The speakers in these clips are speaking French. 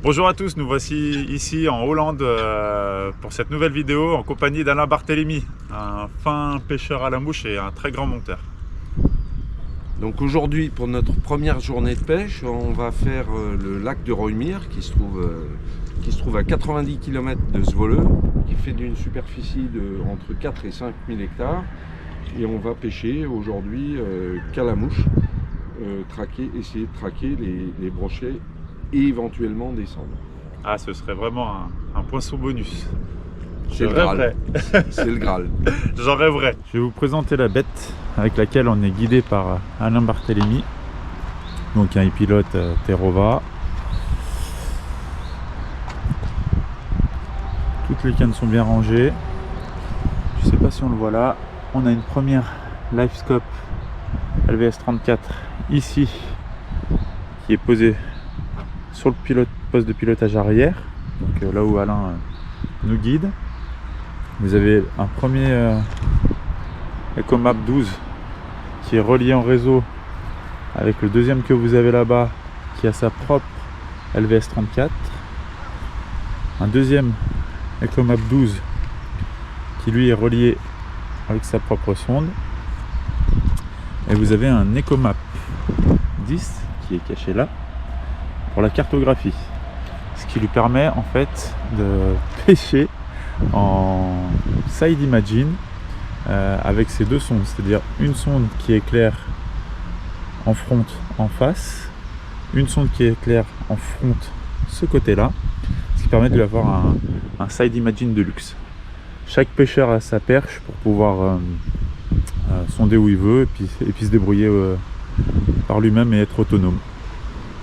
Bonjour à tous, nous voici ici en Hollande pour cette nouvelle vidéo en compagnie d'Alain Barthélémy, un fin pêcheur à la mouche et un très grand monteur. Donc aujourd'hui, pour notre première journée de pêche, on va faire le lac de Rooimeer qui se trouve à 90 km de Zwolle, qui fait d'une superficie de entre 4 et 5 000 hectares. Et on va pêcher aujourd'hui qu'à la mouche, essayer de traquer les brochets et éventuellement descendre. Ah, ce serait vraiment un poisson bonus. C'est le Graal. C'est le Graal. J'en rêverais. Je vais vous présenter la bête avec laquelle on est guidé par Alain Barthélémy. Donc un pilote Terrova. Toutes les cannes sont bien rangées. Je sais pas si on le voit là. On a une première Livescope LVS 34 ici qui est posée sur le poste de pilotage arrière, donc là où Alain nous guide. Vous avez un premier Ecomap 12 qui est relié en réseau avec le deuxième que vous avez là-bas qui a sa propre LVS 34. Un deuxième Ecomap 12 qui lui est relié avec sa propre sonde. Et vous avez un Ecomap 10 qui est caché là pour la cartographie, ce qui lui permet en fait de pêcher en side imagine avec ces deux sondes, c'est-à-dire une sonde qui éclaire en front en face, une sonde qui éclaire en front ce côté-là, ce qui permet de lui avoir un side imagine de luxe. Chaque pêcheur a sa perche pour pouvoir sonder où il veut et puis se débrouiller par lui-même et être autonome.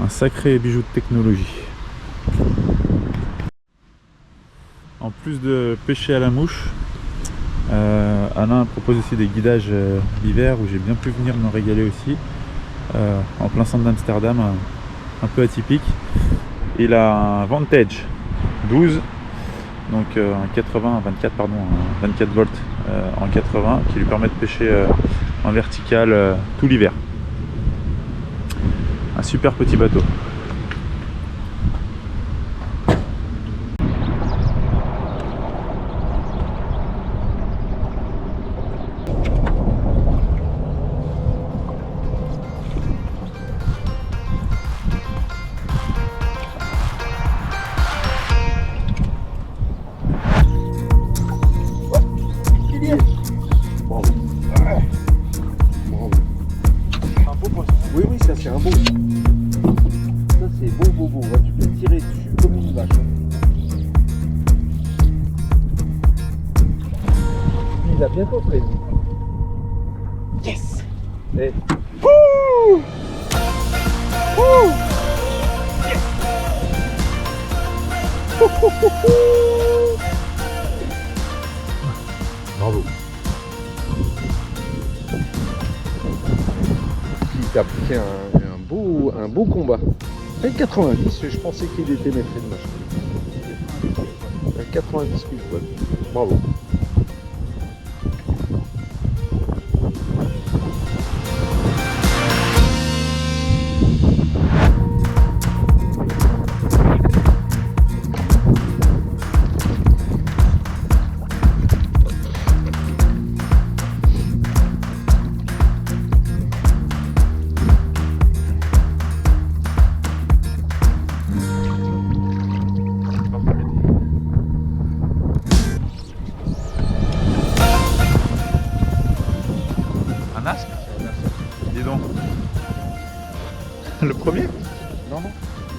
Un sacré bijou de technologie. En plus de pêcher à la mouche, Alain propose aussi des guidages l'hiver où j'ai bien pu venir me régaler aussi, en plein centre d'Amsterdam, un peu atypique. Il a un Vantage 12, donc un 24 volts en 80 qui lui permet de pêcher en vertical tout l'hiver. Un super petit bateau. Oui, ça c'est un beau. Ça c'est beau. Ouais, tu peux tirer dessus comme une vache. Il a bientôt prévu. Yes. Et... Wouh. Wouh. Yes. Bravo. Il a pris un beau combat. Avec 90, je pensais qu'il était maîtrisé de machin. Avec 90 000 balles. Bravo. Dis donc. Le premier? Non,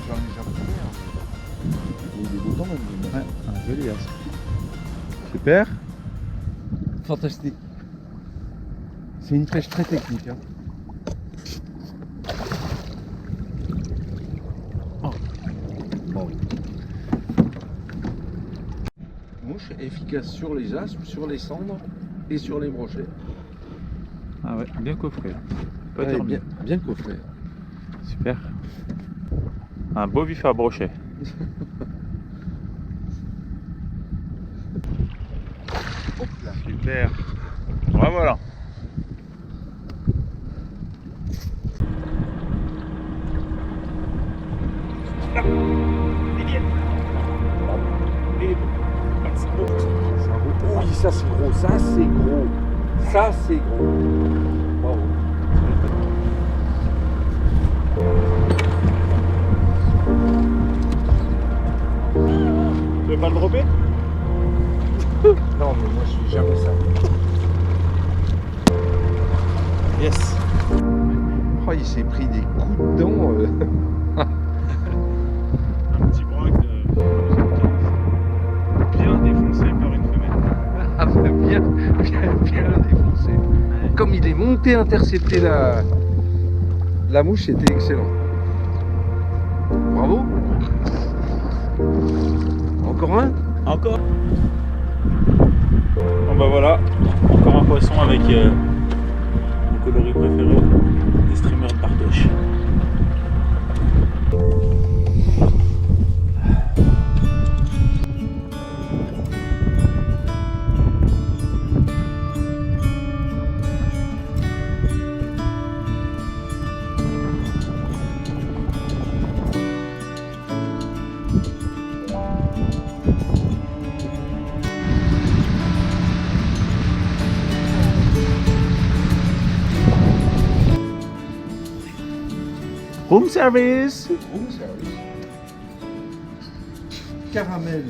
j'en ai jamais trouvé. Il est beau quand même. Ouais, un joli asque. Super. Fantastique. C'est une pêche très technique. Hein. Oh. Mouche efficace sur les aspes, sur les cendres et sur les brochets. Ah ouais, bien coffré. Pas Ouais, dormi. bien coffré. Super. Un beau vif à brochet. Super. Ouais, voilà. c'est gros. Oui, ça c'est gros, ça c'est gros. Ça c'est gros. Bravo. Tu veux pas le dropper? Non, mais moi je suis jamais ça. Yes. Oh, il s'est pris des coups de dents. Un petit braque bien défoncé par une femelle. Ah, bien défoncé. Comme il est monté intercepter la mouche, c'était excellent. Bravo. Encore un? Encore. Bon bah voilà, encore un poisson avec mon coloris préféré, des streamers de partoche. Room service. Room service. Caramel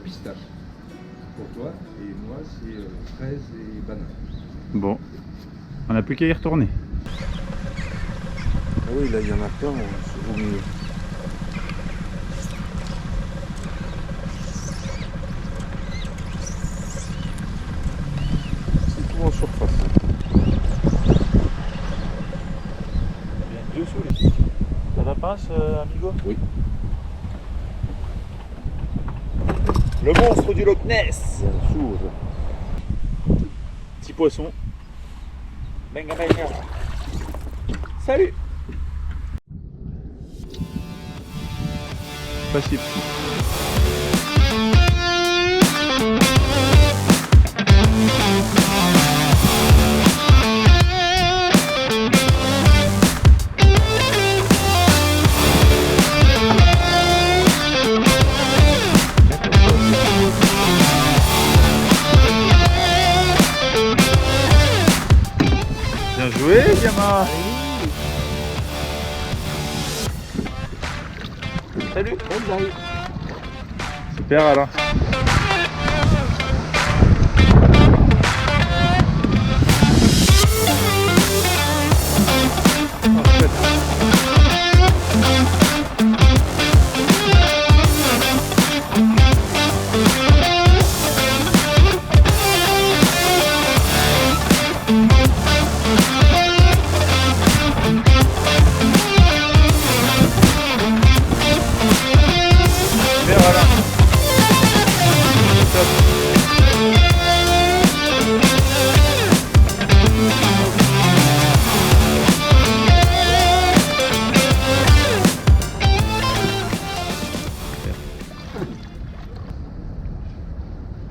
pistache pour toi et moi c'est fraise et banane. Bon, on n'a plus qu'à y retourner. Ah oui, là il y en a plein au milieu. C'est tout en surface. Ça va pas, amigo? Oui. Le monstre du Loch Ness. Bien sûr. Petit poisson. Venga, venga. Salut. Facile. Bien joué, gamin. Salut. Super, Alain.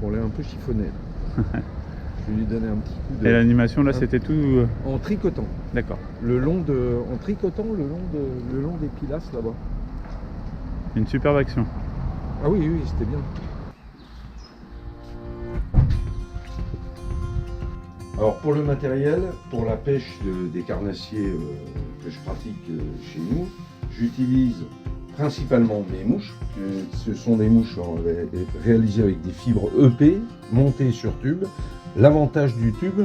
On l'a un peu chiffonné. Je vais lui donner un petit coup de... Et l'animation là, c'était tout. En tricotant. D'accord. En tricotant le long des pilasses là-bas. Une superbe action. Ah oui, oui, c'était bien. Alors pour le matériel, pour la pêche des carnassiers que je pratique chez nous, j'utilise principalement mes mouches. Ce sont des mouches réalisées avec des fibres EP montées sur tube. L'avantage du tube,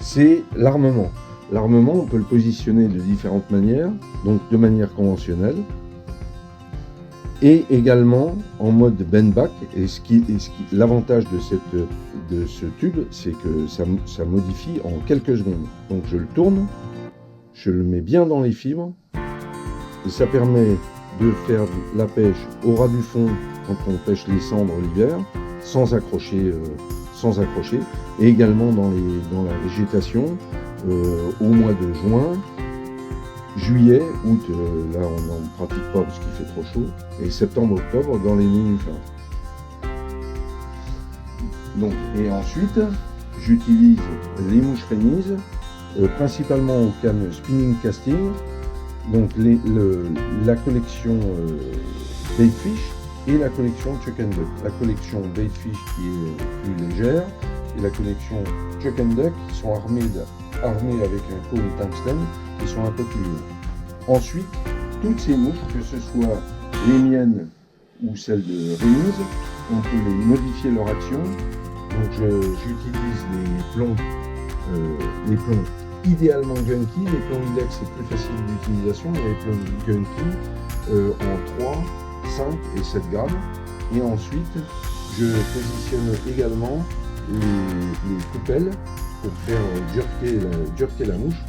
c'est l'armement. L'armement, on peut le positionner de différentes manières, donc de manière conventionnelle, et également en mode bend-back. Et l'avantage de ce tube, c'est que ça modifie en quelques secondes. Donc je le tourne, je le mets bien dans les fibres, et ça permet de faire la pêche au ras du fond quand on pêche les cendres l'hiver, sans accrocher, et également dans la végétation au mois de juin, juillet, août, là on n'en pratique pas parce qu'il fait trop chaud, et septembre, octobre dans les nénuphars. Donc, et ensuite, j'utilise les mouches rénises, principalement aux cannes spinning casting, donc la collection Baitfish, et la collection Chuck and Duck. La collection Baitfish qui est plus légère et la collection Chuck and Duck qui sont armés avec un cône tungstène qui sont un peu plus lourds. Ensuite, toutes ces mouches, que ce soit les miennes ou celles de Rings, on peut les modifier leur action. Donc j'utilise les plombs idéalement gunky. Les plombs Ilex c'est plus facile d'utilisation, mais les plombs gunky en 3, 5 et 7 grammes. Et ensuite je positionne également les coupelles pour faire jerker la mouche,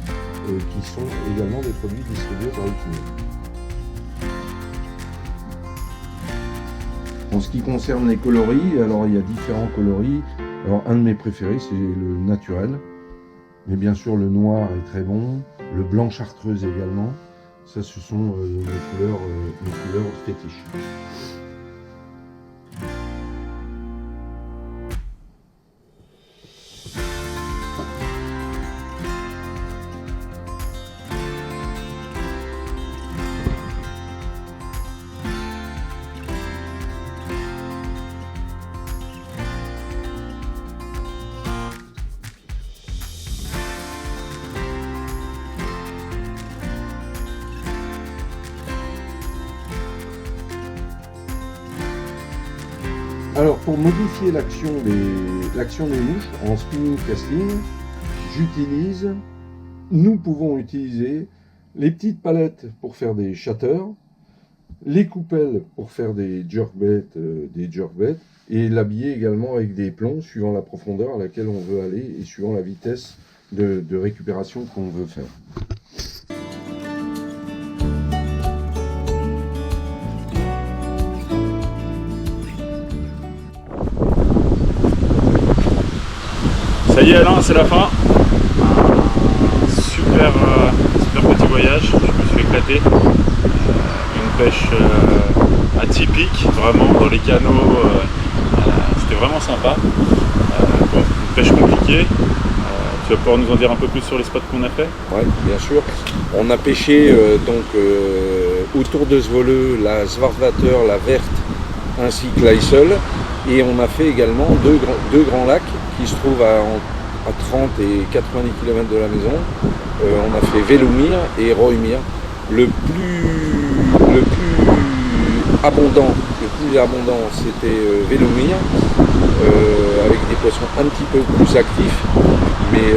qui sont également des produits distribués par Ultimate. En ce qui concerne les coloris, alors il y a différents coloris. Alors un de mes préférés c'est le naturel, mais bien sûr le noir est très bon, le blanc chartreuse également. Ça ce sont mes couleurs fétiches. Alors pour modifier l'action des mouches en spinning casting, nous pouvons utiliser les petites palettes pour faire des shatters, les coupelles pour faire des jerkbaits, et l'habiller également avec des plombs suivant la profondeur à laquelle on veut aller et suivant la vitesse de récupération qu'on veut faire. Ça y est Alain, c'est la fin. Super petit voyage, je me suis éclaté. Une pêche atypique, vraiment dans les canaux, c'était vraiment sympa. Bon, une pêche compliquée. Tu vas pouvoir nous en dire un peu plus sur les spots qu'on a fait? Oui, bien sûr. On a pêché autour de Zvoleux, la Svartvater, la verte, ainsi que l'Aisel. Et on a fait également deux grands lacs qui se trouvent à 30 et 90 km de la maison. On a fait Velomir et Roymir. Le plus abondant c'était Velomir, avec des poissons un petit peu plus actifs, mais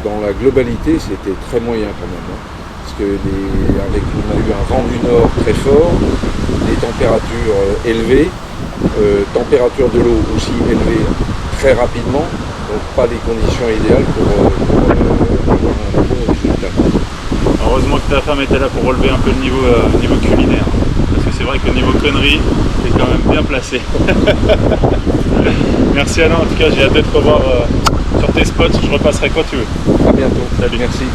dans la globalité c'était très moyen quand même. Parce que on a eu un vent du nord très fort, des températures élevées, température de l'eau aussi élevée très rapidement, donc pas des conditions idéales pour avoir un bon résultat. Heureusement que ta femme était là pour relever un peu le niveau culinaire, parce que c'est vrai que le niveau connerie est quand même bien placé. Merci Alain, en tout cas j'ai hâte de te revoir sur tes spots, je repasserai quand tu veux. À bientôt. Salut. Merci.